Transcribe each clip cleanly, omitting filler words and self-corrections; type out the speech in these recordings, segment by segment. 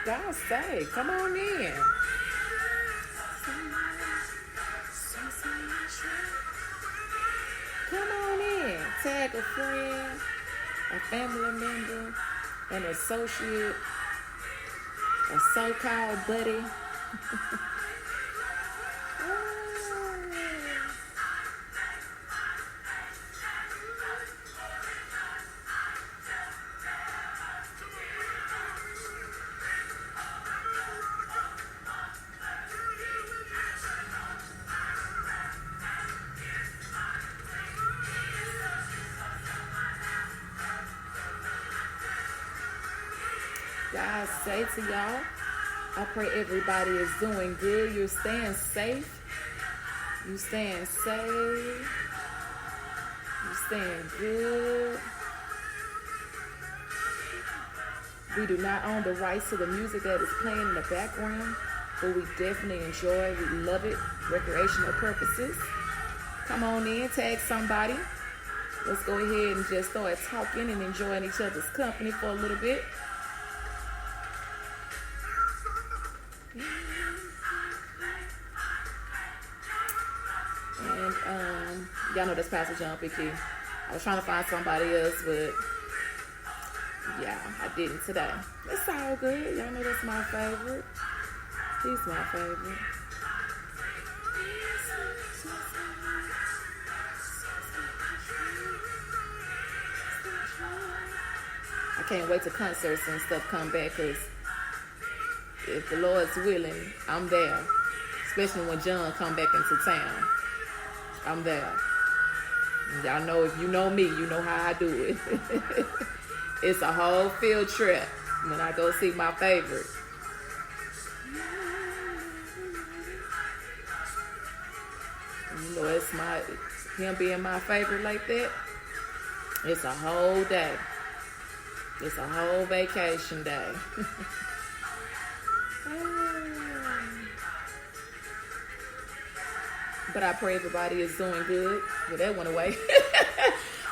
God say, come on in. Come on in. Tag a friend, a family member, an associate, a so-called buddy. God say to y'all, I pray everybody is doing good. You're staying safe. You staying safe. You staying good. We do not own the rights to the music that is playing in the background, but we definitely enjoy it. We love it. Recreational purposes. Come on in, tag somebody. Let's go ahead and just start talking and enjoying each other's company for a little bit. And y'all know that's Pastor John Picky. I was trying to find somebody else, but yeah, I didn't today. It's all good. Y'all know that's my favorite. He's my favorite. I can't wait till concerts and stuff come back, because if the Lord's willing, I'm there. Especially when John come back into town. I'm there. Y'all know, if you know me, you know how I do it. It's a whole field trip when I go see my favorite. You know, it's him being my favorite like that. It's a whole day. It's a whole vacation day. But I pray everybody is doing good. Well, that went away.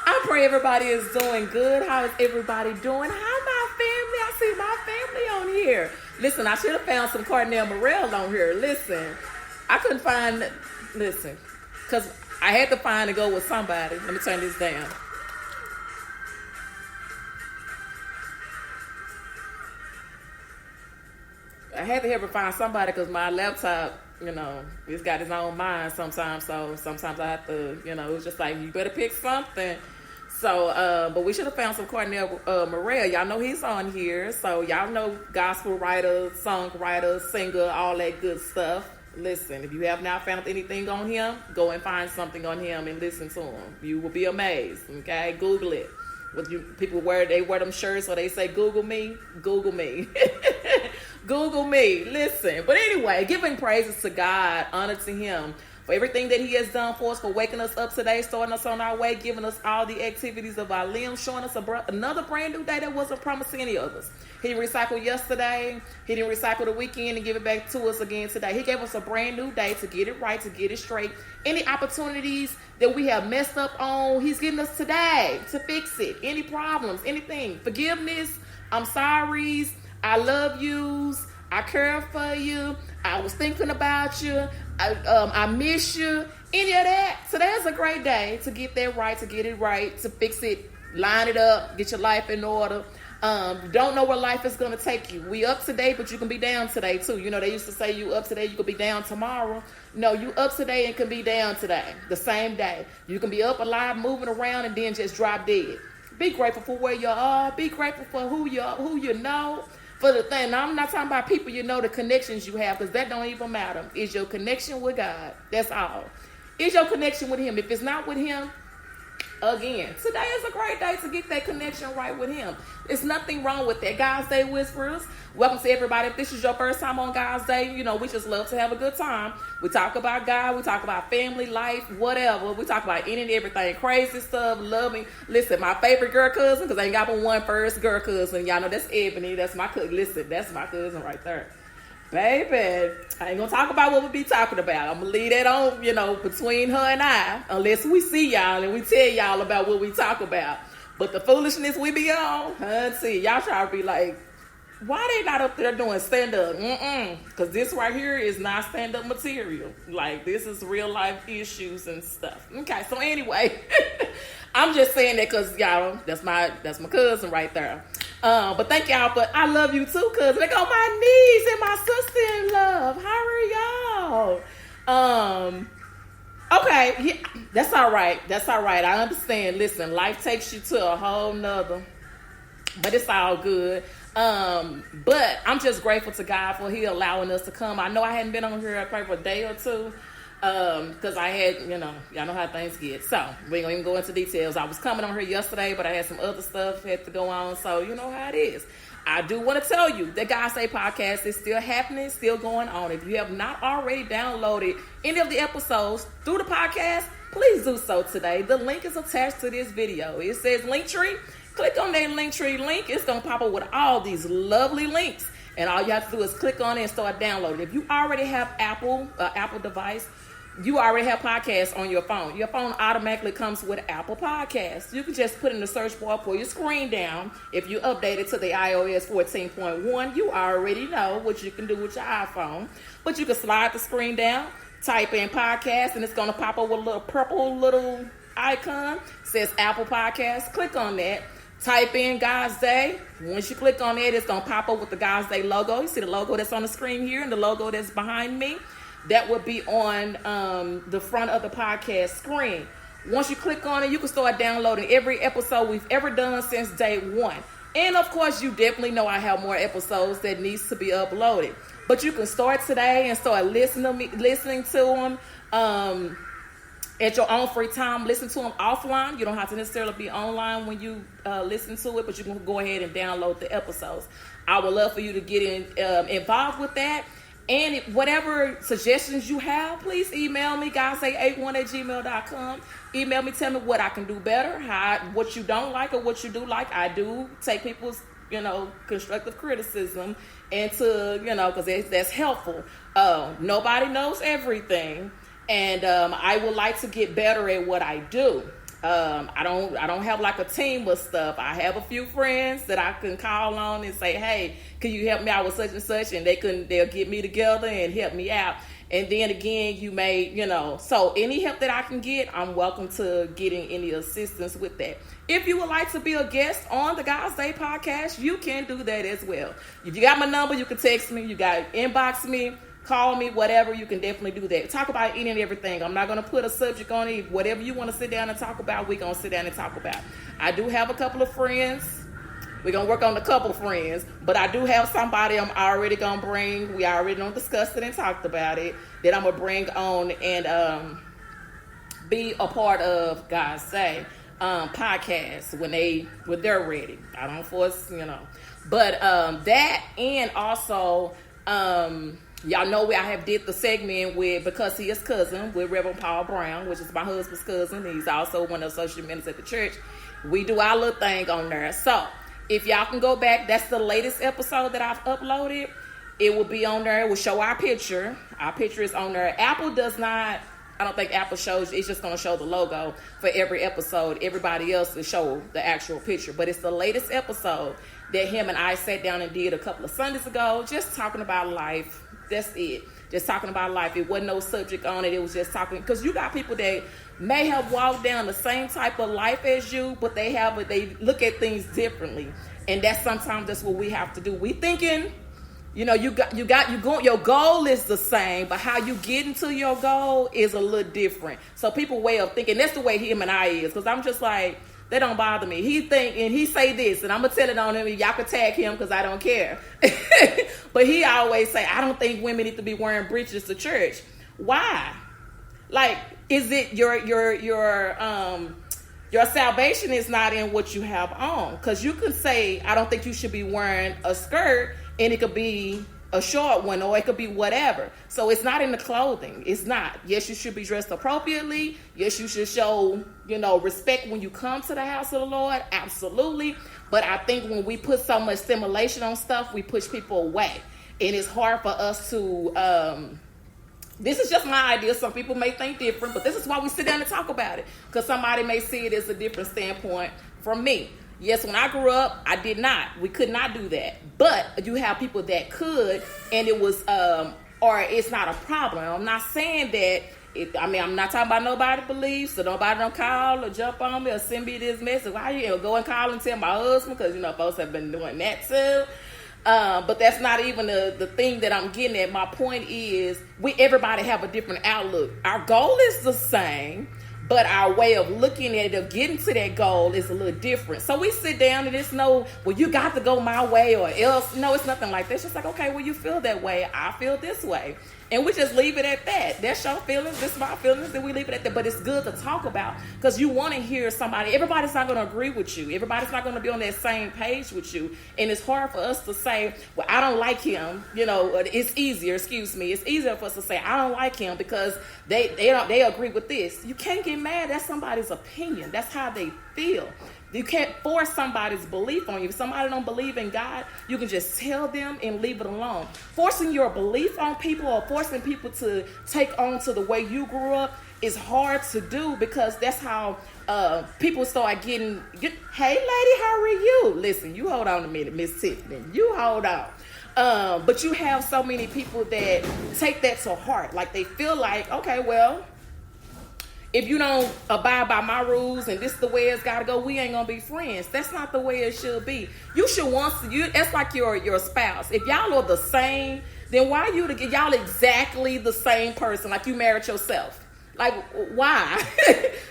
I pray everybody is doing good. How is everybody doing? How my family? I see my family on here. Listen, I should have found some Cardinal Morel on here. Listen, I couldn't find. Listen, because I had to find to go with somebody. Let me turn this down. I had to help her find somebody because my laptop, it's got its own mind sometimes. So sometimes I have to, it was just like, you better pick something. So, but we should have found some Cardinal Morel. Y'all know he's on here. So y'all know gospel writer, songwriter, singer, all that good stuff. Listen, if you have not found anything on him, go and find something on him and listen to him. You will be amazed. Okay, Google it. People wear them shirts, so they say Google me. Google me. Google me. Listen. But anyway, giving praises to God, honor to him for everything that he has done for us, for waking us up today, starting us on our way, giving us all the activities of our limbs, showing us another brand new day that wasn't promised to any of us. He didn't recycle yesterday. He didn't recycle the weekend and give it back to us again today. He gave us a brand new day to get it right, to get it straight. Any opportunities that we have messed up on, he's giving us today to fix it. Any problems, anything. Forgiveness, I'm sorries, I love yous, I care for you, I was thinking about you, I miss you, any of that. So that's a great day to get that right, to get it right, to fix it, line it up, get your life in order. Don't know where life is going to take you. We up today, but you can be down today too. They used to say you up today, you could be down tomorrow. No, you up today and can be down today, the same day. You can be up alive, moving around, and then just drop dead. Be grateful for where you are. Be grateful for who you know. For the thing, now, I'm not talking about people the connections you have, because that don't even matter. It's your connection with God. That's all. It's your connection with him. If it's not with him, again, today is a great day to get that connection right with him. There's nothing wrong with that. God's Day Whisperers, welcome to everybody. If this is your first time on God's Day, we just love to have a good time. We talk about God, we talk about family, life, whatever. We talk about any and everything, crazy stuff, loving. Listen, my favorite girl cousin, because I ain't got but one first girl cousin. Y'all know that's Ebony. That's my cousin. Listen, that's my cousin right there. Baby, I ain't gonna talk about what we be talking about. I'm gonna leave that on, between her and I, unless we see y'all and we tell y'all about what we talk about. But the foolishness we be on, y'all try to be like, Why they not up there doing stand-up? Because this right here is not stand-up material. Like, this is real life issues and stuff. Okay, so anyway, I'm just saying that because, y'all, that's my cousin right there. But thank y'all, but I love you too, cousin. They go my niece and my sister-in-law. How are y'all? Okay, yeah, that's all right. That's all right. I understand. Listen, life takes you to a whole nother, but it's all good. But I'm just grateful to God for He allowing us to come. I know I hadn't been on here probably for a day or two, because I had, y'all know how things get. So we ain't gonna even go into details. I was coming on here yesterday, but I had some other stuff had to go on. So you know how it is. I do want to tell you that God Say Podcast is still happening, still going on. If you have not already downloaded any of the episodes through the podcast, please do so today. The link is attached to this video. It says Linktree. Click on that Linktree link. It's going to pop up with all these lovely links. And all you have to do is click on it and start downloading. If you already have Apple device, you already have podcasts on your phone. Your phone automatically comes with Apple Podcasts. You can just put in the search bar, pull your screen down. If you update it to the iOS 14.1, you already know what you can do with your iPhone. But you can slide the screen down, type in podcast, and it's going to pop up with a little purple little icon. It says Apple Podcasts. Click on that. Type in God's Day. Once you click on it, it's going to pop up with the God's Day logo. You see the logo that's on the screen here and the logo that's behind me. That would be on the front of the podcast screen. Once you click on it, you can start downloading every episode we've ever done since day one. And of course, you definitely know I have more episodes that needs to be uploaded. But you can start today and start listening to them at your own free time. Listen to them offline. You don't have to necessarily be online when you listen to it, but you can go ahead and download the episodes. I would love for you to get involved with that. And whatever suggestions you have, please email me, godsay81@gmail.com. Email me, tell me what I can do better, what you don't like or what you do like. I do take people's, constructive criticism into, because that's helpful. Nobody knows everything. And I would like to get better at what I do. I don't have like a team of stuff. I have a few friends that I can call on and say, hey, can you help me out with such and such? And they'll get me together and help me out. And then again, you may, so any help that I can get, I'm welcome to getting any assistance with that. If you would like to be a guest on the God's Day podcast, you can do that as well. If you got my number, you can text me, you got inbox me, call me, whatever, you can definitely do that. Talk about any and everything. I'm not going to put a subject on it. Whatever you want to sit down and talk about, we're going to sit down and talk about. I do have a couple of friends. We're going to work on a couple of friends. But I do have somebody I'm already going to bring. We already done discussed it and talked about it. That I'm going to bring on and be a part of God's Say podcast when they're ready. I don't force, But that and also... y'all know I have did the segment with Because He Is Cousin with Reverend Paul Brown, which is my husband's cousin. He's also one of the associate ministers at the church. We do our little thing on there. So if y'all can go back, that's the latest episode that I've uploaded. It will be on there. It will show our picture. Our picture is on there. Apple does not, I don't think Apple shows, it's just going to show the logo for every episode. Everybody else will show the actual picture. But it's the latest episode that him and I sat down and did a couple of Sundays ago, just talking about life. That's it. Just talking about life. It wasn't no subject on it. It was just talking. Because you got people that may have walked down the same type of life as you, but they look at things differently. And that's what we have to do. We thinking, your goal is the same, but how you get into your goal is a little different. So people way of thinking, that's the way him and I is. Because I'm just like, they don't bother me. He think and he say this, and I'm gonna tell it on him. And y'all can tag him because I don't care. But he always say, I don't think women need to be wearing breeches to church. Why? Like, is it your salvation is not in what you have on? Because you could say, I don't think you should be wearing a skirt, and it could be a short one, or it could be whatever. So it's not in the clothing. It's not. Yes, you should be dressed appropriately. Yes, you should show, respect when you come to the house of the Lord. Absolutely. But I think when we put so much stimulation on stuff, we push people away. And it's hard for us to, this is just my idea. Some people may think different, but this is why we sit down and talk about it. Because somebody may see it as a different standpoint from me. Yes, when I grew up, I did not. We could not do that. But you have people that could, and it was, or it's not a problem. I'm not saying that. I'm not talking about nobody beliefs, so nobody don't call or jump on me or send me this message. Why you go and call and tell my husband? Because, folks have been doing that too. But that's not even the thing that I'm getting at. My point is, everybody have a different outlook. Our goal is the same, but our way of looking at it, of getting to that goal, is a little different. So we sit down and it's well, you got to go my way or else. No, it's nothing like that. It's just like, okay, well, you feel that way. I feel this way. And we just leave it at that. That's your feelings. This is my feelings. And we leave it at that. But it's good to talk about, because you want to hear somebody. Everybody's not going to agree with you. Everybody's not going to be on that same page with you. And it's hard for us to say, well, I don't like him. It's easier. It's easier for us to say, I don't like him because they agree with this. You can't get mad. That's somebody's opinion. That's how they feel. You can't force somebody's belief on you. If somebody don't believe in God, you can just tell them and leave it alone. Forcing your belief on people or forcing people to take on to the way you grew up is hard to do, because that's how people start getting, hey lady, how are you? Listen, you hold on a minute, Miss Tiffany. You hold on. But you have so many people that take that to heart. Like they feel like, okay, well, if you don't abide by my rules and this is the way it's got to go, we ain't going to be friends. That's not the way it should be. You should that's like your spouse. If y'all are the same, then why y'all exactly the same person, like you married yourself? Like, why?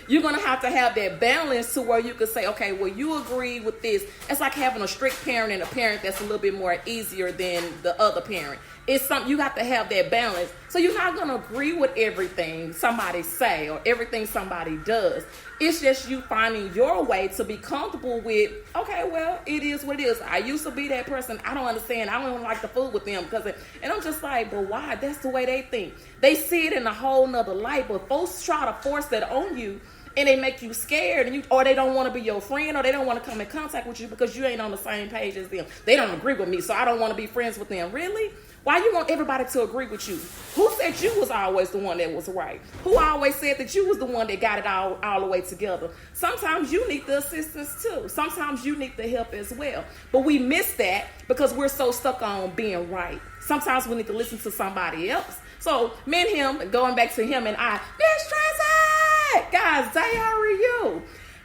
You're going to have that balance to where you can say, okay, well, you agree with this. It's like having a strict parent and a parent that's a little bit more easier than the other parent. It's something you got to have that balance. So you're not going to agree with everything somebody say or everything somebody does. It's just you finding your way to be comfortable with, okay, well, it is what it is. I used to be that person. I don't understand. I don't like the food with them and I'm just like, but why? That's the way they think. They see it in a whole nother light, but folks try to force that on you. And they make you scared, or they don't want to be your friend, or they don't want to come in contact with you because you ain't on the same page as them. They don't agree with me, so I don't want to be friends with them. Really? Why you want everybody to agree with you? Who said you was always the one that was right? Who always said that you was the one that got it all the way together? Sometimes you need the assistance too. Sometimes you need the help as well. But we miss that because we're so stuck on being right. Sometimes we need to listen to somebody else. So me and him, going back to him and I, Miss Tracy, guys, how are you?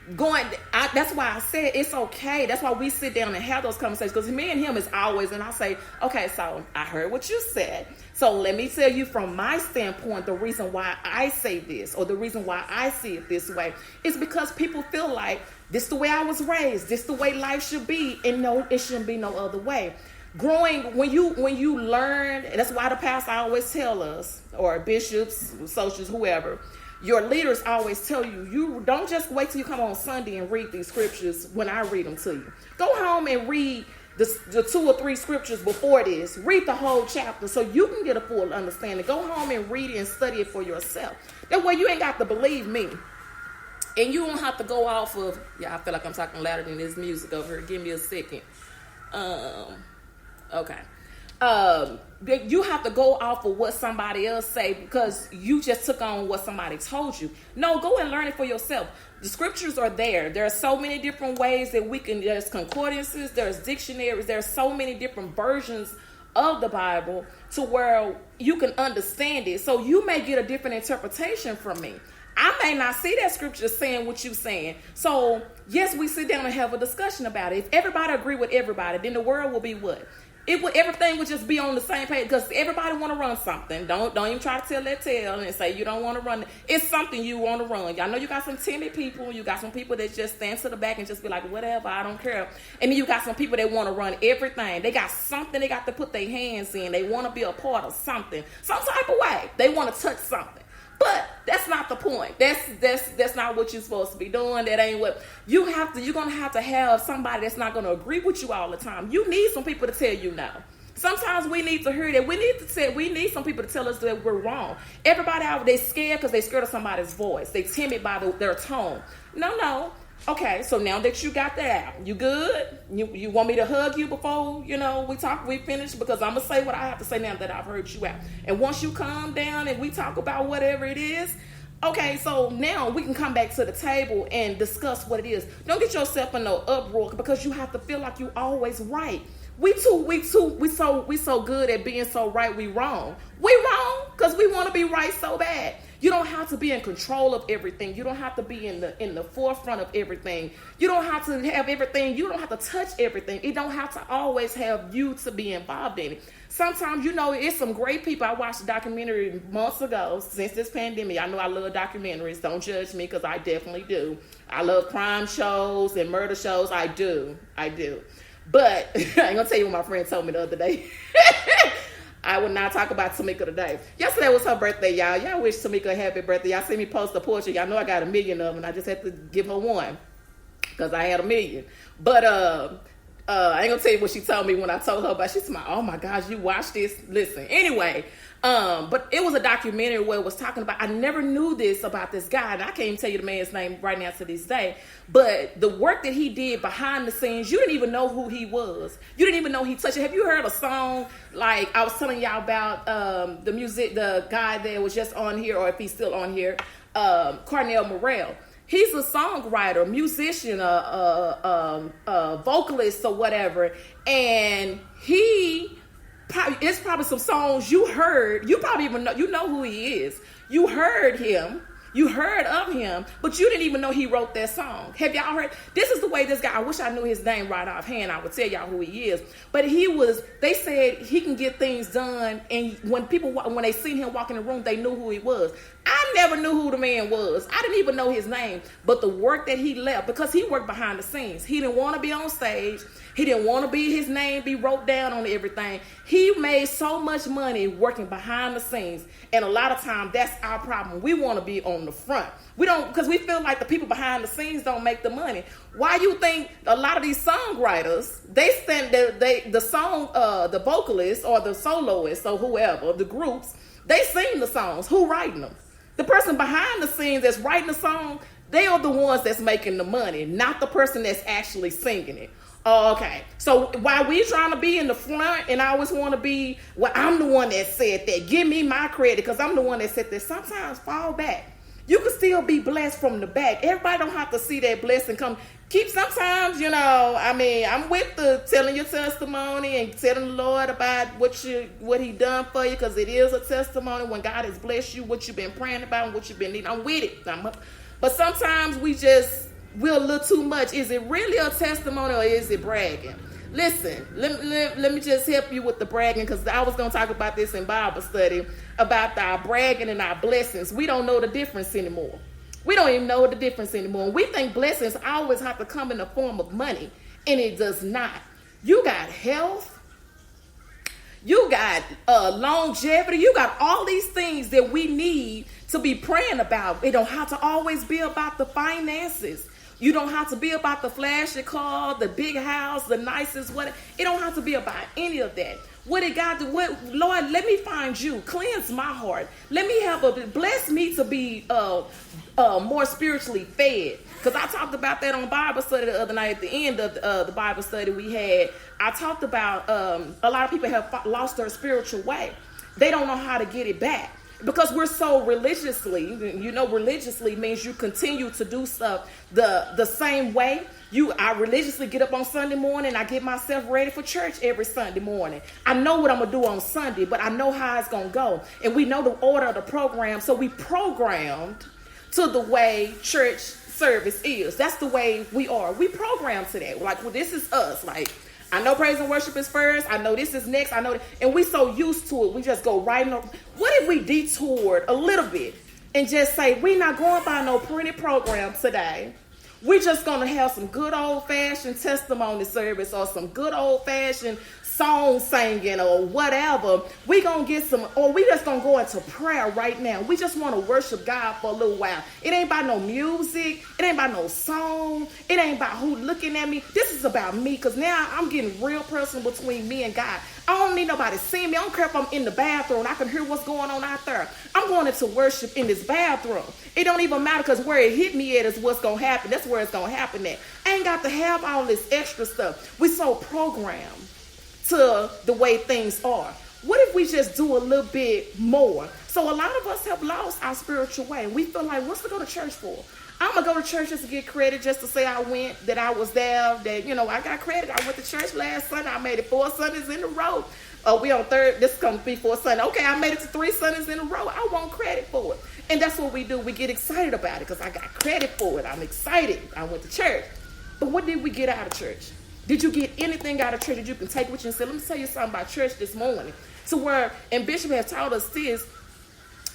That's why I said it's okay. That's why we sit down and have those conversations, because me and him is always, and I say, okay, so I heard what you said. So let me tell you from my standpoint, the reason why I say this, or the reason why I see it this way, is because people feel like this is the way I was raised. This is the way life should be. And no, it shouldn't be no other way. Growing, when you learn, and that's why the pastor always tell us, or bishops, socials, whoever, your leaders always tell you, you don't just wait till you come on Sunday and read these scriptures when I read them to you. Go home and read the 2 or 3 scriptures before this. Read the whole chapter so you can get a full understanding. Go home and read it and study it for yourself. That way you ain't got to believe me. And you don't have to go off of, I feel like I'm talking louder than this music over here. Give me a second. Okay. You have to go off of what somebody else say because you just took on what somebody told you. No, go and learn it for yourself. The scriptures are there. There are so many different ways that there's concordances, there's dictionaries, there's so many different versions of the Bible to where you can understand it. So you may get a different interpretation from me. I may not see that scripture saying what you're saying. So yes, we sit down and have a discussion about it. If everybody agree with everybody, then the world will be what? Everything would just be on the same page, because everybody want to run something. Don't even try to tell that tale and say you don't want to run. It's something you want to run. Y'all know you got some timid people. You got some people that just stand to the back and just be like, whatever, I don't care. And then you got some people that want to run everything. They got something they got to put their hands in. They want to be a part of something, some type of way. They want to touch something. But that's not the point. That's not what you're supposed to be doing. That ain't what you're gonna have to have somebody that's not gonna agree with you all the time. You need some people to tell you no. Sometimes we need to hear that. We need some people to tell us that we're wrong. Everybody out, they scared because they scared of somebody's voice. They timid by their tone. No. Okay, so now that you got that out, you good? You want me to hug you before, we finish? Because I'm going to say what I have to say now that I've heard you out. And once you calm down and we talk about whatever it is, Okay, so now we can come back to the table and discuss what it is. Don't get yourself in no uproar because you have to feel like you always right. We so good at being so right. We wrong because we want to be right so bad. You don't have to be in control of everything. You don't have to be in the forefront of everything. You don't have to have everything. You don't have to touch everything. It don't have to always have you to be involved in it. Sometimes, it's some great people. I watched a documentary months ago since this pandemic. I know I love documentaries. Don't judge me because I definitely do. I love crime shows and murder shows. I do. But I ain't going to tell you what my friend told me the other day. I will not talk about Tamika today. Yesterday was her birthday, y'all. Y'all wish Tamika a happy birthday. Y'all see me post a portrait. Y'all know I got 1 million of them. I just had to give her one because I had 1 million. But I ain't gonna tell you what she told me when I told her about. She said, "Oh my gosh, you watched this?" Listen, anyway. But it was a documentary where it was talking about. I never knew this about this guy, and I can't even tell you the man's name right now to this day. But the work that he did behind the scenes, you didn't even know who he was. You didn't even know he touched it. Have you heard a song like I was telling y'all about the guy that was just on here, or if he's still on here, Cornell Morrell. He's a songwriter, musician, vocalist, or whatever, and it's probably some songs you heard. You probably even know who he is. You heard him. You heard of him, but you didn't even know he wrote that song. Have y'all heard? This is the way this guy, I wish I knew his name right offhand. I would tell y'all who he is. But they said he can get things done. And when they seen him walk in the room, they knew who he was. I never knew who the man was. I didn't even know his name. But the work that he left, because he worked behind the scenes. He didn't want to be on stage. He didn't want to be his name be wrote down on everything. He made so much money working behind the scenes. And a lot of times that's our problem. We want to be on the front. We don't, because we feel like the people behind the scenes don't make the money. Why you think a lot of these songwriters, the vocalists or the soloists or whoever, the groups, they sing the songs. Who writing them? The person behind the scenes that's writing the song, they are the ones that's making the money, not the person that's actually singing it. Oh, okay. So while we trying to be in the front and I always want to be, well, I'm the one that said that. Give me my credit because I'm the one that said that. Sometimes fall back. You can still be blessed from the back. Everybody don't have to see that blessing come. Sometimes, I'm with the telling your testimony and telling the Lord about what he done for you, because it is a testimony when God has blessed you, what you've been praying about and what you've been needing. I'm with it. But sometimes we're a little too much. Is it really a testimony or is it bragging? Listen, let me just help you with the bragging, because I was going to talk about this in Bible study, about our bragging and our blessings. We don't know the difference anymore. We don't even know the difference anymore. And we think blessings always have to come in the form of money, and it does not. You got health. You got longevity. You got all these things that we need to be praying about. It don't have to always be about the finances. You don't have to be about the flashy car, the big house, the nicest whatever. It don't have to be about any of that. What it got to, Lord, let me find you. Cleanse my heart. Let me bless me to be more spiritually fed. Because I talked about that on Bible study the other night at the end of the Bible study we had. I talked about a lot of people have lost their spiritual way. They don't know how to get it back. Because we're so religiously means you continue to do stuff the same way. I religiously get up on Sunday morning. I get myself ready for church every Sunday morning. I know what I'm going to do on Sunday, but I know how it's going to go. And we know the order of the program. So we programmed to the way church service is. That's the way we are. We programmed to that. Like, well, this is us. Like, I know praise and worship is first. I know this is next. I know that. And we so used to it. We just go right on. What if we detoured a little bit and just say, we're not going by no printed program today. We're just going to have some good old-fashioned testimony service or some good old-fashioned song singing or whatever. We're going to get or we just going to go into prayer right now. We just want to worship God for a little while. It ain't about no music. It ain't about no song. It ain't about who looking at me. This is about me, because now I'm getting real personal between me and God. I don't need nobody seeing me. I don't care if I'm in the bathroom. I can hear what's going on out there. I'm going into worship in this bathroom. It don't even matter, because where it hit me at is what's going to happen. That's where it's going to happen at. I ain't got to have all this extra stuff. We so programmed to the way things are. What if we just do a little bit more? So a lot of us have lost our spiritual way. And we feel like, what's to go to church for? I'm going to go to church just to get credit, just to say I went, that I was there, that, I got credit. I went to church last Sunday. I made it 4 Sundays in a row. We on third, this is going to be 4 Sunday. Okay, I made it to 3 Sundays in a row. I want credit for it. And that's what we do. We get excited about it because I got credit for it. I'm excited. I went to church. But what did we get out of church? Did you get anything out of church that you can take with you and say, let me tell you something about church this morning? To where, and Bishop has taught us this,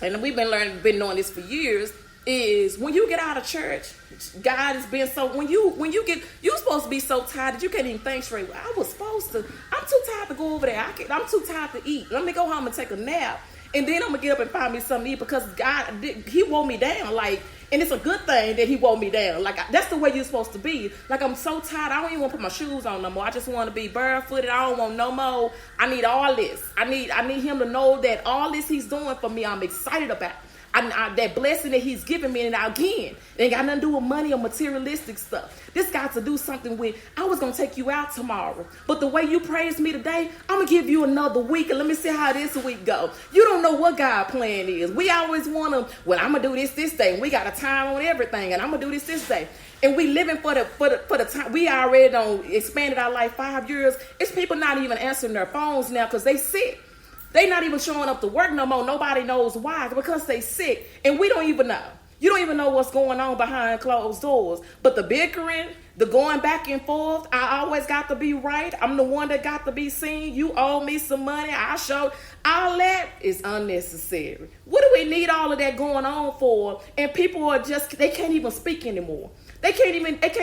and we've been knowing this for years, is when you get out of church, God has been so, you're supposed to be so tired that you can't even think straight. Well, I'm too tired to go over there. I'm too tired to eat. Let me go home and take a nap. And then I'm going to get up and find me something to eat because God, he wore me down. And it's a good thing that he wore me down. That's the way you're supposed to be. I'm so tired. I don't even want to put my shoes on no more. I just want to be barefooted. I don't want no more. I need all this. I need him to know that all this he's doing for me, I'm excited about. That blessing that he's giving me, and again, it ain't got nothing to do with money or materialistic stuff. This got to do something with, I was going to take you out tomorrow, but the way you praised me today, I'm going to give you another week, and let me see how this week go. You don't know what God's plan is. We always want to, I'm going to do this day, and we got a time on everything, and I'm going to do this day. And we living for the time. We already done expanded our life 5 years. It's people not even answering their phones now because they sick. They not even showing up to work no more. Nobody knows why. Because they sick. And we don't even know. You don't even know what's going on behind closed doors. But the bickering, the going back and forth, I always got to be right. I'm the one that got to be seen. You owe me some money. I showed. All that is unnecessary. What do we need all of that going on for? And people are just, they can't even speak anymore. They can't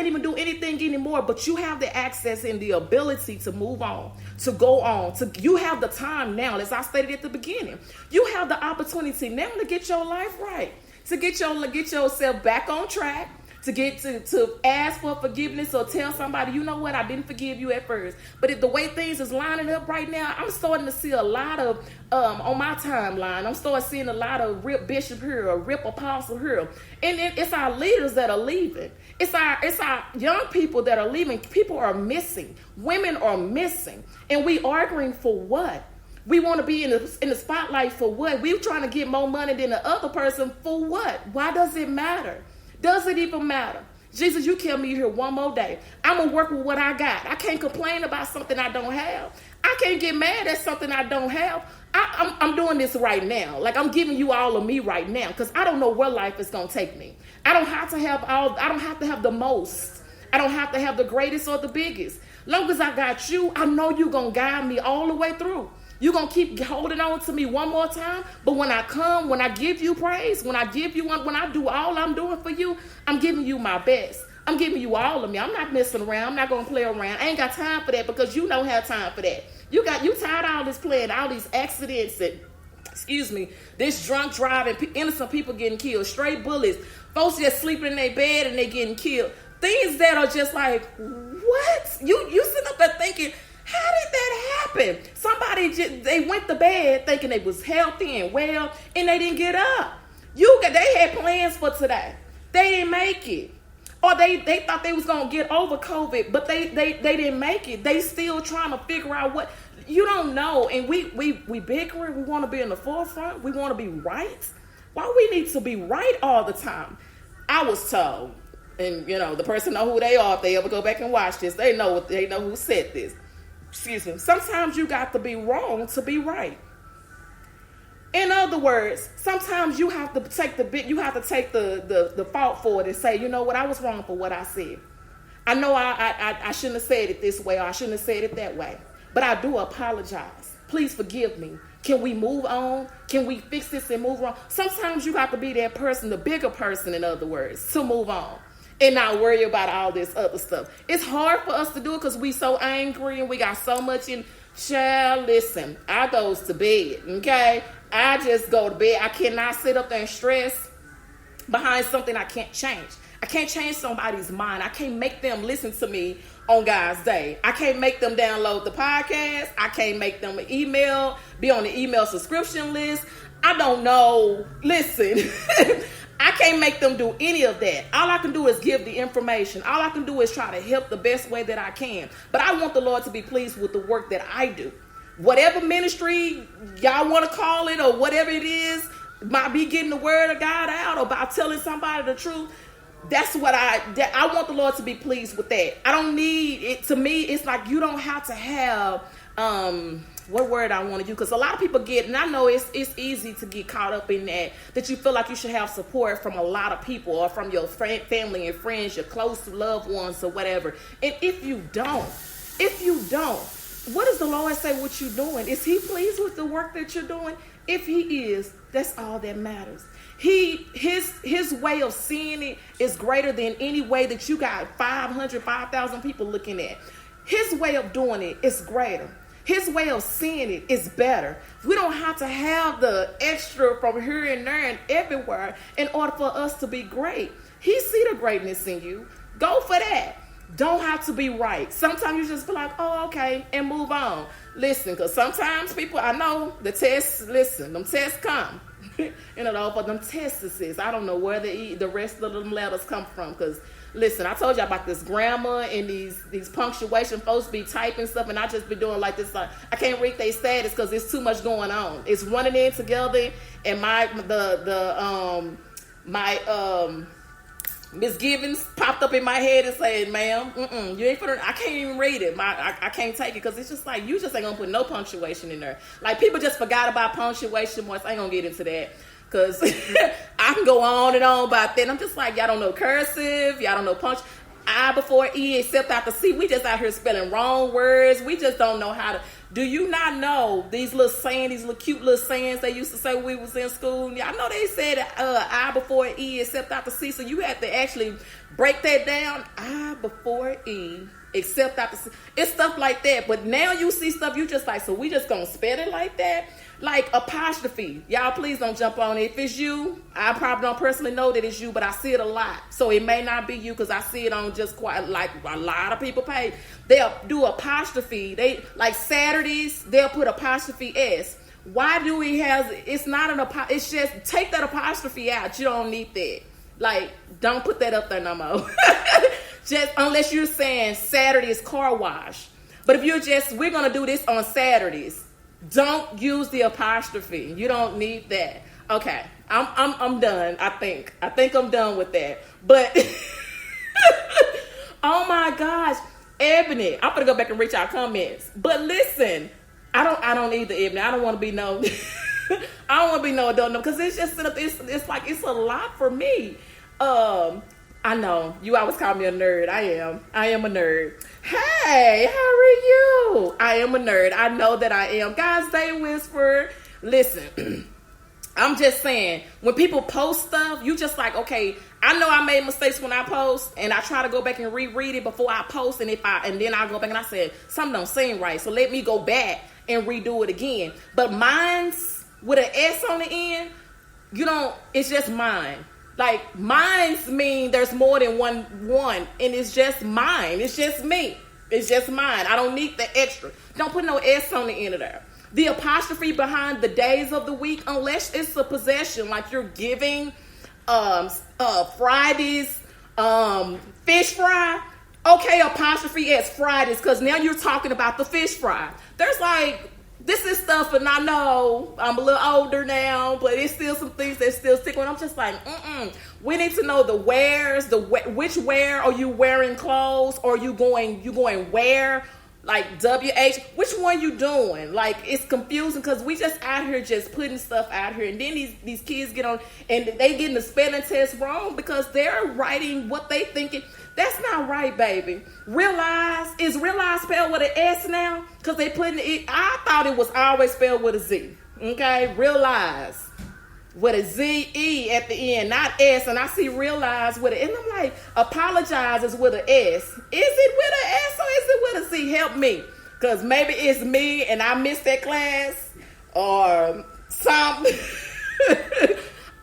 even do anything anymore, but you have the access and the ability to move on, to go on. You have the time now, as I stated at the beginning. You have the opportunity now to get your life right, to get yourself back on track, to ask for forgiveness or tell somebody, you know what, I didn't forgive you at first. But if the way things is lining up right now, I'm starting to see a lot of, on my timeline, I'm starting seeing a lot of Rip Bishop here, or Rip Apostle here. And it's our leaders that are leaving. It's our young people that are leaving. People are missing. Women are missing. And we arguing for what? We want to be in the spotlight for what? We're trying to get more money than the other person for what? Why does it matter? Does it even matter? Jesus, you kept me here one more day. I'm going to work with what I got. I can't complain about something I don't have. I can't get mad at something I don't have. I'm doing this right now. I'm giving you all of me right now because I don't know where life is going to take me. I don't have to have the most. I don't have to have the greatest or the biggest. Long as I got you, I know you're going to guide me all the way through. You're going to keep holding on to me one more time. But when I give you praise, when I do all I'm doing for you, I'm giving you my best. I'm giving you all of me. I'm not messing around. I'm not going to play around. I ain't got time for that because you don't have time for that. You tired of all this playing, all these accidents and, this drunk driving, innocent people getting killed, straight bullets, folks just sleeping in their bed and they getting killed. Things that are just like, what? You sitting up there thinking, how did that happen? They went to bed thinking they was healthy and well, and they didn't get up. They had plans for today. They didn't make it. Or they thought they was going to get over COVID, but they didn't make it. They still trying to figure out what. You don't know. And we bickering. We want to be in the forefront. We want to be right. Why we need to be right all the time? I was told, and the person know who they are. If they ever go back and watch this, they know who said this. Sometimes you got to be wrong to be right. In other words, sometimes you have to take the fault for it and say, you know what, I was wrong for what I said. I know I shouldn't have said it this way, or I shouldn't have said it that way. But I do apologize. Please forgive me. Can we move on? Can we fix this and move on? Sometimes you have to be that person, the bigger person, in other words, to move on and not worry about all this other stuff. It's hard for us to do it because we so angry and we got so much in. Child, listen, I goes to bed, okay? I just go to bed. I cannot sit up there and stress behind something I can't change. I can't change somebody's mind. I can't make them listen to me on God's day. I can't make them download the podcast. I can't make them be on the email subscription list. I don't know. Listen, I can't make them do any of that. All I can do is give the information. All I can do is try to help the best way that I can. But I want the Lord to be pleased with the work that I do. whatever ministry y'all want to call it or whatever it is, might be getting the word of God out or by telling somebody the truth. That's what I want the Lord to be pleased with that. I don't need it. To me, it's like you don't have to have what word I want to use, because a lot of people get, and I know it's easy to get caught up in that you feel like you should have support from a lot of people or from your family and friends, your close loved ones or whatever. And if you don't, what does the Lord say what you're doing? Is he pleased with the work that you're doing? If he is, that's all that matters. His way of seeing it is greater than any way that you got 5,000 people looking at. His way of doing it is greater. His way of seeing it is better. We don't have to have the extra from here and there and everywhere in order for us to be great. He see the greatness in you. Go for that. Don't have to be right. Sometimes you just be like, oh, okay, and move on. Listen, because sometimes people, I know the tests, them tests come. For them tests, I don't know where the rest of them letters come from, because listen, I told you about this grammar and these punctuation folks be typing stuff, and I just be doing like this. Like, I can't read their status because there's too much going on. It's running in together, and my misgivings popped up in my head and said, "Ma'am, you ain't finna." I can't even read it. I can't take it because it's just like you just ain't gonna put no punctuation in there. Like people just forgot about punctuation marks. I ain't gonna get into that. Because I can go on and on about that. And I'm just like, y'all don't know cursive. Y'all don't know punch. I before E except after C. We just out here spelling wrong words. We just don't know how to. Do you not know these little sayings, these little cute little sayings they used to say when we was in school? Y'all know they said I before E except after C. So you have to actually break that down. I before E except after C. It's stuff like that. But now you see stuff you just like, so we just gonna spell it like that? Like apostrophe. Y'all please don't jump on it. If it's you, I probably don't personally know that it's you, but I see it a lot. So it may not be you because I see it on just quite like a lot of people pay. They'll do apostrophe. They like Saturdays, they'll put apostrophe S. Why do we have, it's not an apostrophe, it's just take that apostrophe out. You don't need that. Like, don't put that up there no more. Just unless you're saying Saturday is car wash. But if you're just, we're going to do this on Saturdays. Don't use the apostrophe. You don't need that. Okay, I'm done. I think I'm done with that. But oh my gosh, Ebony, I'm gonna go back and reach our comments. But listen, I don't need the Ebony. I don't want to be no. I don't want to be no adult because it's just it's like it's a lot for me. I know you always call me a nerd. I am a nerd. Hey, how are you? I am a nerd. I know that I am. Guys, they whisper. Listen, I'm just saying, when people post stuff, you just like, okay, I know I made mistakes when I post, and I try to go back and reread it before I post, and then I go back and I said, something don't seem right, so let me go back and redo it again. But mine's with an S on the end, it's just mine. Like, mine's mean there's more than one, and it's just mine. It's just me. It's just mine. I don't need the extra. Don't put no S on the end of there. The apostrophe behind the days of the week, unless it's a possession, like you're giving Fridays, fish fry. Okay, apostrophe S Fridays, because now you're talking about the fish fry. There's like, this is stuff, and I know I'm a little older now, but it's still some things that still stick with. I'm just like, we need to know the wears, which wear are you wearing clothes, or you going where, like WH, which one you doing? Like, it's confusing because we just out here just putting stuff out here, and then these kids get on and they getting the spelling test wrong because they're writing what they thinking. That's not right, baby. Is realize spelled with an S now? Because they putting it, I thought it was always spelled with a Z. Okay? Realize with a Z-E at the end, not S. And I see realize with it. And I'm like, apologize is with an S. Is it with an S or is it with a Z? Help me. Because maybe it's me and I missed that class or something.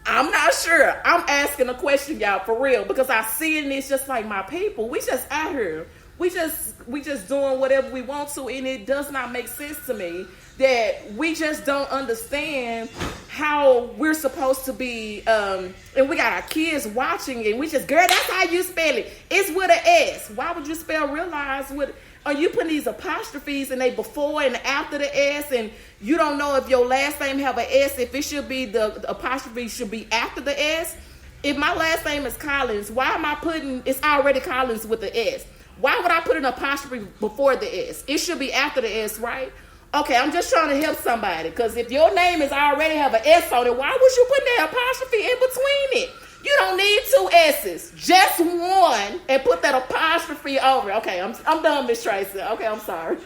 I'm not sure. I'm asking a question, y'all, for real, because I see it and it's just like, my people, we just out here. we just doing whatever we want to, and it does not make sense to me that we just don't understand how we're supposed to be, and we got our kids watching, and we just, girl, that's how you spell it. It's with an S. Why would you spell realize with? Are you putting these apostrophes and they before and after the S, and you don't know if your last name have an S, if it should be the apostrophe should be after the S? If my last name is Collins, why am I putting, it's already Collins with the S? Why would I put an apostrophe before the S? It should be after the S, right? Okay, I'm just trying to help somebody, because if your name is already have an S on it, why would you put that apostrophe in between it? You don't need 2 S's, just one, and put that apostrophe over. Okay, I'm done, Miss Tracy. Okay, I'm sorry.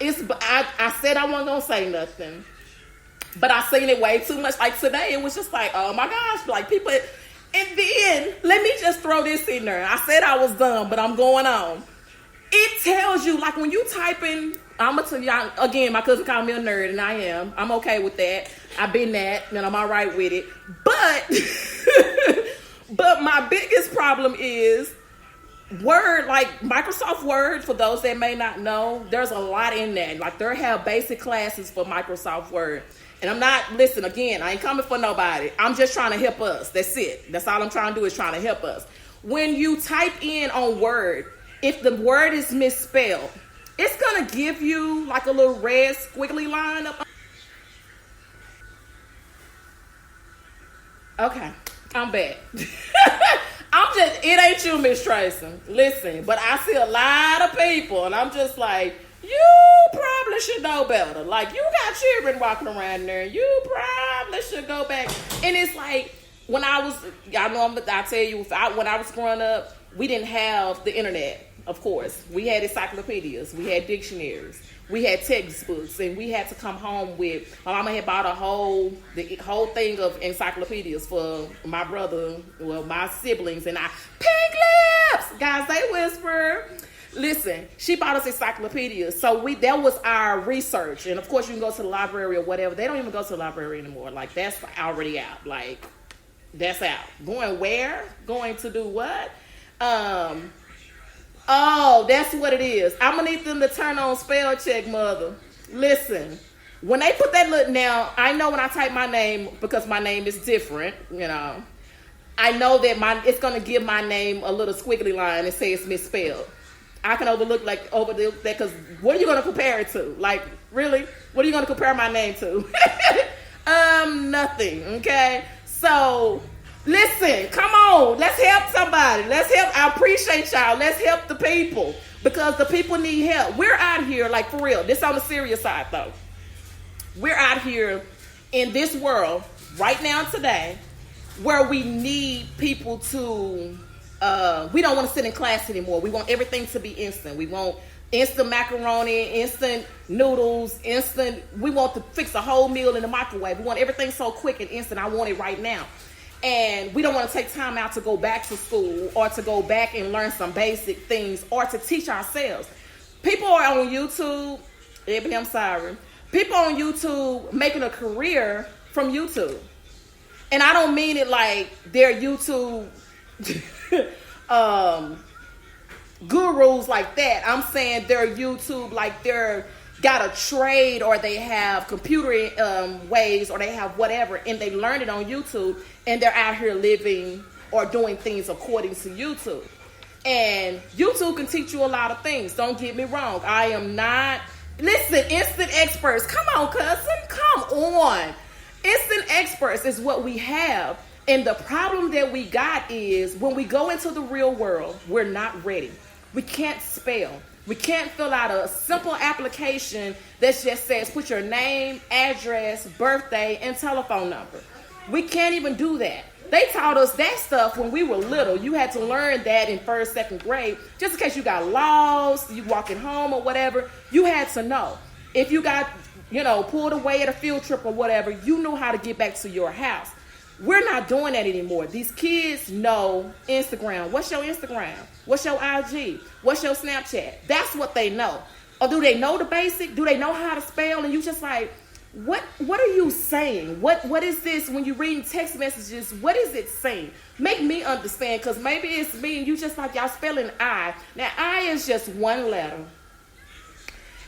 I said I wasn't gonna say nothing, but I seen it way too much. Like today, it was just like, oh my gosh, like people. And then let me just throw this in there. I said I was done, but I'm going on. It tells you, like when you type in, I'm gonna tell y'all again. My cousin called me a nerd, and I am. I'm okay with that. I've been that, and I'm all right with it. But my biggest problem is Word, like Microsoft Word. For those that may not know, there's a lot in that. Like they have basic classes for Microsoft Word, and I'm not. Listen, again, I ain't coming for nobody. I'm just trying to help us. That's it. That's all I'm trying to do is trying to help us. When you type in on Word, if the word is misspelled, it's going to give you like a little red squiggly line up. Okay, I'm back. It ain't you, Miss Tracy. Listen, but I see a lot of people, and I'm just like, you probably should know better. Like, you got children walking around there. You probably should go back. And it's like, when I was, I tell you, when I was growing up, we didn't have the internet. Of course, we had encyclopedias, we had dictionaries, we had textbooks, and we had to come home with. My mama had bought the whole thing of encyclopedias for my brother, well, my siblings, and I. Pink lips, guys, they whisper. Listen, she bought us encyclopedias, so that was our research. And of course, you can go to the library or whatever. They don't even go to the library anymore. Like that's already out. Like that's out. Going where? Going to do what? Oh, that's what it is. I'm going to need them to turn on spell check, mother. Listen, when they put that look, now, I know when I type my name, because my name is different, you know, I know that it's going to give my name a little squiggly line and say it's misspelled. I can overlook that, because what are you going to compare it to? Like, really? What are you going to compare my name to? Nothing, okay? So, listen, come on. Let's help somebody. Let's help. I appreciate y'all. Let's help the people, because the people need help. We're out here, like, for real. This on the serious side, though. We're out here in this world right now today where we need people to, we don't want to sit in class anymore. We want everything to be instant. We want instant macaroni, instant noodles, we want to fix a whole meal in the microwave. We want everything so quick and instant. I want it right now. And we don't want to take time out to go back to school or to go back and learn some basic things or to teach ourselves. People are on YouTube. I'm sorry. People on YouTube making a career from YouTube. And I don't mean it like they're YouTube gurus like that. I'm saying they're YouTube like they're got a trade, or they have computer ways, or they have whatever, and they learn it on YouTube, and they're out here living or doing things according to YouTube. And YouTube can teach you a lot of things. Don't get me wrong. I am not. Listen, instant experts. Come on, cousin. Come on. Instant experts is what we have. And the problem that we got is when we go into the real world, we're not ready. We can't spell. We can't fill out a simple application that just says put your name, address, birthday, and telephone number. We can't even do that. They taught us that stuff when we were little. You had to learn that in first, second grade. Just in case you got lost, you walking home or whatever, you had to know. If you got, pulled away at a field trip or whatever, you knew how to get back to your house. We're not doing that anymore. These kids know Instagram. What's your Instagram? What's your IG? What's your Snapchat? That's what they know. Or do they know the basic? Do they know how to spell? And you just like, what are you saying? What is this when you're reading text messages? What is it saying? Make me understand, because maybe it's me and you just like y'all spelling I. Now I is just one letter.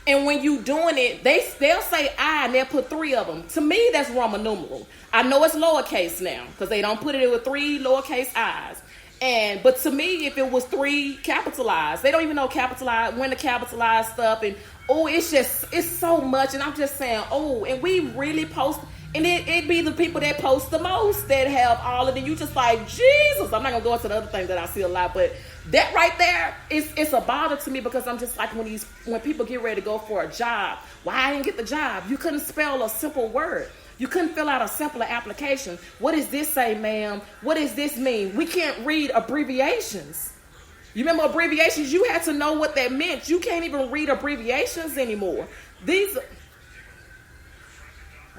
And when you doing it, they'll say I and they'll put 3 of them. To me, that's Roman numeral. I know it's lowercase now because they don't put it with 3 lowercase I's. But to me, if it was 3 capitalized, they don't even know capitalize when to capitalize stuff. And it's so much. And I'm just saying, and we really post. And it be the people that post the most that have all of it. You just like, Jesus. I'm not going to go into the other things that I see a lot. But that right there, it's a bother to me, because I'm just like, when people get ready to go for a job, why I didn't get the job? You couldn't spell a simple word. You couldn't fill out a simpler application. What does this say, ma'am? What does this mean? We can't read abbreviations. You remember abbreviations? You had to know what that meant. You can't even read abbreviations anymore.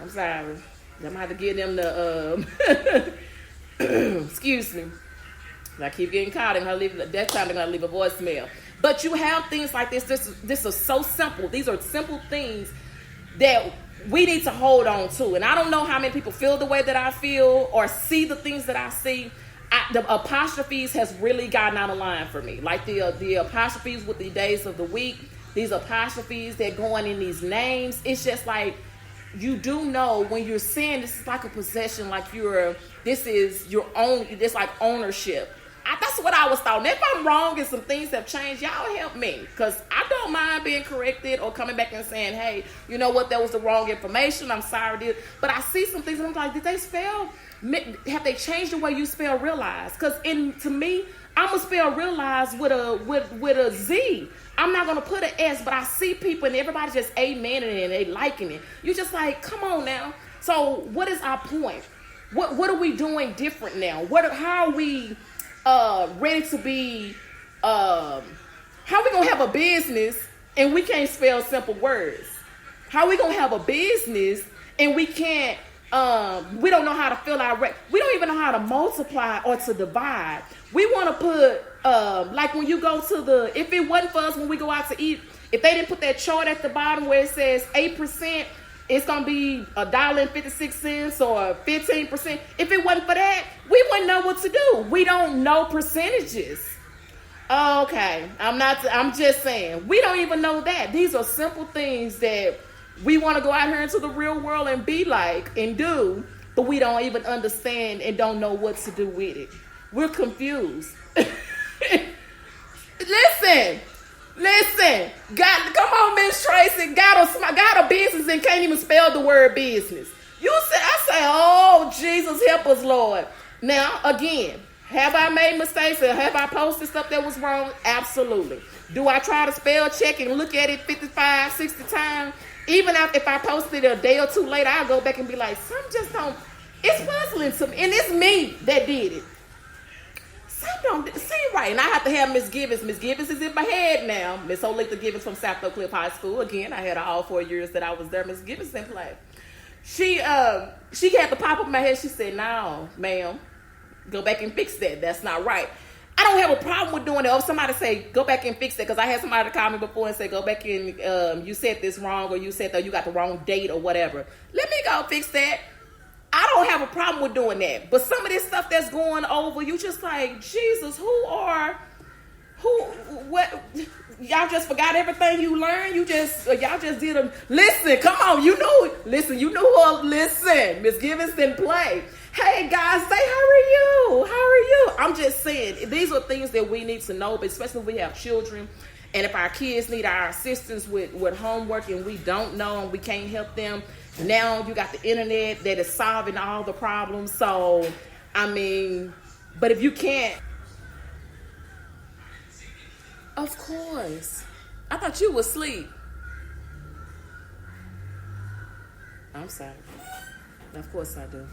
I'm sorry. I'm going to have to give them the, excuse me. I keep getting caught and that time they're going to leave a voicemail. But you have things like this. This is so simple. These are simple things that we need to hold on to. And I don't know how many people feel the way that I feel or see the things that I see. The apostrophes has really gotten out of line for me. Like the apostrophes with the days of the week, these apostrophes that going in these names. It's just like, you do know when you're saying this is like a possession, like this is your own, it's like ownership. That's what I was thought. If I'm wrong and some things have changed, y'all help me. Because I don't mind being corrected or coming back and saying, hey, you know what, that was the wrong information. I'm sorry. But I see some things and I'm like, did they spell? Have they changed the way you spell realize? Because to me, I'm going to spell realize with a Z. I'm not going to put an S, but I see people and everybody just amening it and they liking it. You're just like, come on now. So what is our point? What are we doing different now? How are we ready to be, how are we going to have a business and we can't spell simple words? How are we going to have a business and we can't, we don't know how to fill our, we don't even know how to multiply or to divide. We want to put, like when you go to if it wasn't for us when we go out to eat, if they didn't put that chart at the bottom where it says 8%, it's going to be $1.56 or 15%. If it wasn't for that, we wouldn't know what to do. We don't know percentages. Okay. I'm just saying, we don't even know that. These are simple things that we want to go out here into the real world and be like and do, but we don't even understand and don't know what to do with it. We're confused. Listen. Come on, Miss Tracy. Got a business and can't even spell the word business. I say, oh, Jesus, help us, Lord. Now, again, have I made mistakes or have I posted stuff that was wrong? Absolutely. Do I try to spell check and look at it 55, 60 times? Even if I posted it a day or two later, I'll go back and be like, some just don't, it's puzzling to me. And it's me that did it. Some don't seem right. And I have to have Miss Givens. Miss Givens is in my head now. Miss Olitha Givens from South Oak Cliff High School. Again, I had her all 4 years that I was there. Miss Givens didn't play. She had to pop up in my head. She said, no, ma'am, go back and fix that. That's not right. I don't have a problem with doing it. Or if somebody say, go back and fix that, because I had somebody call me before and say, go back and you said this wrong, or you said that you got the wrong date or whatever. Let me go fix that. I don't have a problem with doing that. But some of this stuff that's going over, you just like, Jesus, what? Y'all just forgot everything you learned? Y'all just did a, listen, come on, you know who, listen, Miss Givens didn't play. Hey guys, how are you? I'm just saying, these are things that we need to know, but especially if we have children, and if our kids need our assistance with homework and we don't know and we can't help them. Now you got the internet that is solving all the problems. So, I mean, but if you can't, of course. I thought you was asleep. I'm sorry. Of course I do.